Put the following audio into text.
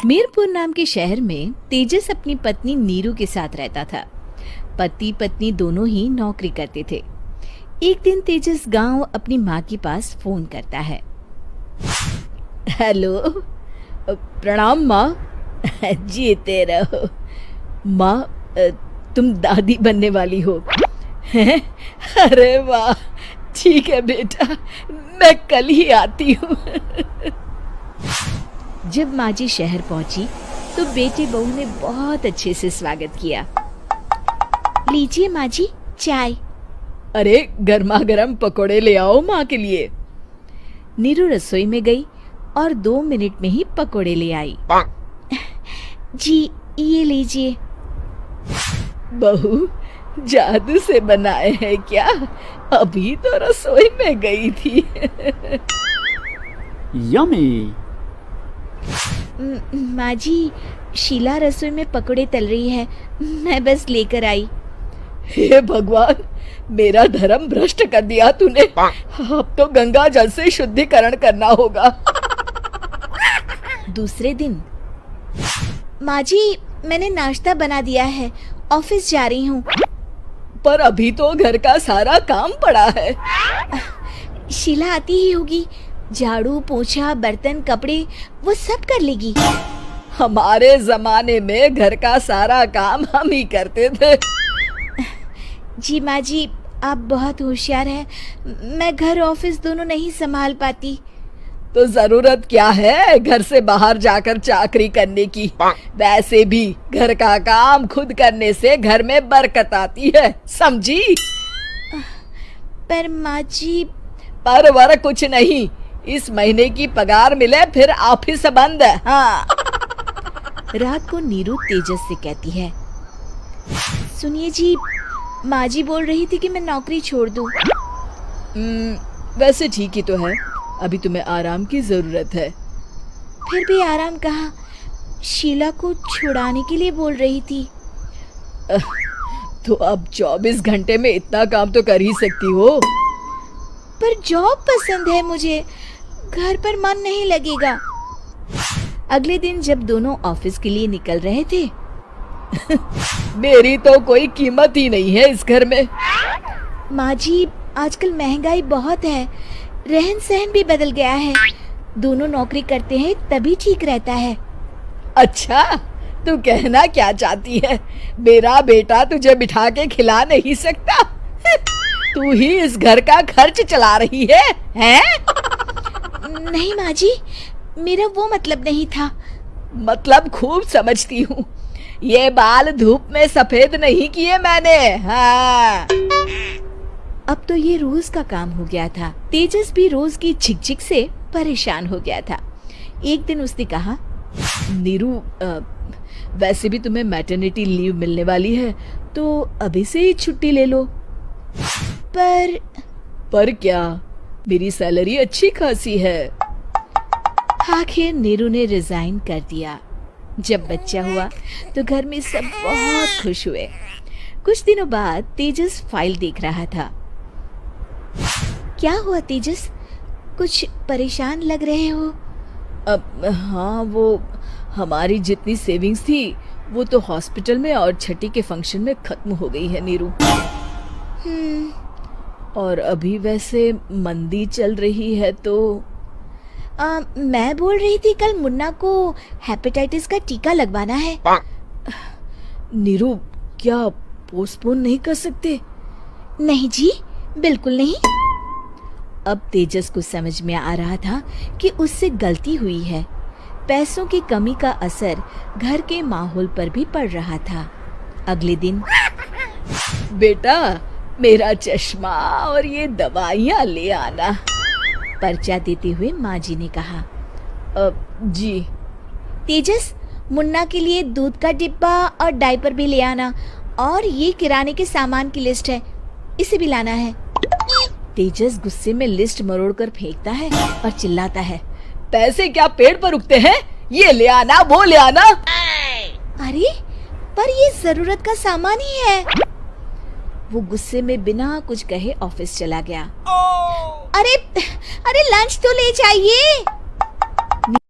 मीरपुर नाम के शहर में तेजस अपनी पत्नी नीरू के साथ रहता था। पति पत्नी दोनों ही नौकरी करते थे। एक दिन तेजस गांव अपनी माँ के पास फोन करता है। हेलो, प्रणाम माँ। जीते रहो माँ, तुम दादी बनने वाली हो। अरे वाह, ठीक है बेटा, मैं कल ही आती हूँ। जब माँ जी शहर पहुंची तो बेटे बहू ने बहुत अच्छे से स्वागत किया। लीजिए माँ जी, चाय। अरे गर्मा गर्म पकोड़े ले आओ माँ के लिए। नीरू रसोई में गई और 2 मिनट में ही पकोड़े ले आई। जी ये लीजिए। बहू जादू से बनाए हैं क्या? अभी तो रसोई में गई थी। यम्मी। माँ जी, शीला रसोई में पकोड़े तल रही है, मैं बस लेकर आई। हे भगवान, मेरा धर्म भ्रष्ट कर दिया तूने। अब तो गंगा जल से शुद्धिकरण करना होगा। दूसरे दिन, माँ जी मैंने नाश्ता बना दिया है, ऑफिस जा रही हूँ। पर अभी तो घर का सारा काम पड़ा है। शीला आती ही होगी, झाड़ू पोछा बर्तन कपड़े वो सब कर लेगी। हमारे जमाने में घर का सारा काम हम ही करते थे। जी माँ जी, आप बहुत होशियार हैं, मैं घर ऑफिस दोनों नहीं संभाल पाती। तो जरूरत क्या है घर से बाहर जाकर चाकरी करने की? वैसे भी घर का काम खुद करने से घर में बरकत आती है, समझी? पर माँ जी। पर वर कुछ नहीं, इस महीने की पगार मिले फिर ऑफिस बंद है। हाँ। रात को नीरू तेजस से कहती है, सुनिए जी, माँ जी बोल रही थी कि मैं नौकरी छोड़ दूं। वैसे ठीक ही तो है, अभी तुम्हें आराम की जरूरत है। फिर भी आराम कहाँ, शीला को छुड़ाने के लिए बोल रही थी। तो अब 24 घंटे में इतना काम तो कर ही सकती हो। पर जॉब पसंद है मुझे, घर पर मन नहीं लगेगा। अगले दिन जब दोनों ऑफिस के लिए निकल रहे थे, मेरी तो कोई कीमत ही नहीं है इस घर में। माँ जी, आजकल महंगाई बहुत है, रहन सहन भी बदल गया है, दोनों नौकरी करते हैं तभी ठीक रहता है। अच्छा, तू कहना क्या चाहती है? मेरा बेटा तुझे बिठा के खिला नहीं सकता? तू ही इस घर का खर्च चला रही है, हैं? नहीं माँ जी, मेरा वो मतलब नहीं था। मतलब खूब समझती हूँ, ये बाल धूप में सफेद नहीं किए मैंने। हाँ। अब तो ये रोज का काम हो गया था। तेजस भी रोज की झिकझिक से परेशान हो गया था। एक दिन उसने कहा, नीरू, वैसे भी तुम्हें मैटरनिटी लीव मिलने वाली है, तो अभी से ही छुट्टी ले लो। पर क्या, मेरी सैलरी अच्छी खासी है। आखिर नीरू ने रिजाइन कर दिया। जब बच्चा हुआ तो घर में सब बहुत खुश हुए। कुछ दिनों बाद तेजस फाइल देख रहा था। क्या हुआ तेजस, कुछ परेशान लग रहे हो? हाँ, वो हमारी जितनी सेविंग्स थी वो तो हॉस्पिटल में और छठी के फंक्शन में खत्म हो गई है नीरू। और अभी वैसे मंदी चल रही है तो मैं बोल रही थी कल मुन्ना को हेपेटाइटिस का टीका लगवाना है। नीरू, क्या पोस्टपोन नहीं कर सकते? नहीं जी, बिल्कुल नहीं। अब तेजस को समझ में आ रहा था कि उससे गलती हुई है। पैसों की कमी का असर घर के माहौल पर भी पड़ रहा था। अगले दिन, बेटा मेरा चश्मा और ये दवाइयाँ ले आना, पर्चा देते हुए माँ जी ने कहा। जी। तेजस, मुन्ना के लिए दूध का डिब्बा और डायपर भी ले आना, और ये किराने के सामान की लिस्ट है, इसे भी लाना है। तेजस गुस्से में लिस्ट मरोड़कर फेंकता है और चिल्लाता है, पैसे क्या पेड़ पर उगते हैं? ये ले आना, वो ले आना। अरे पर ये जरूरत का सामान ही है। वो गुस्से में बिना कुछ कहे ऑफिस चला गया। अरे लंच तो ले जाइए।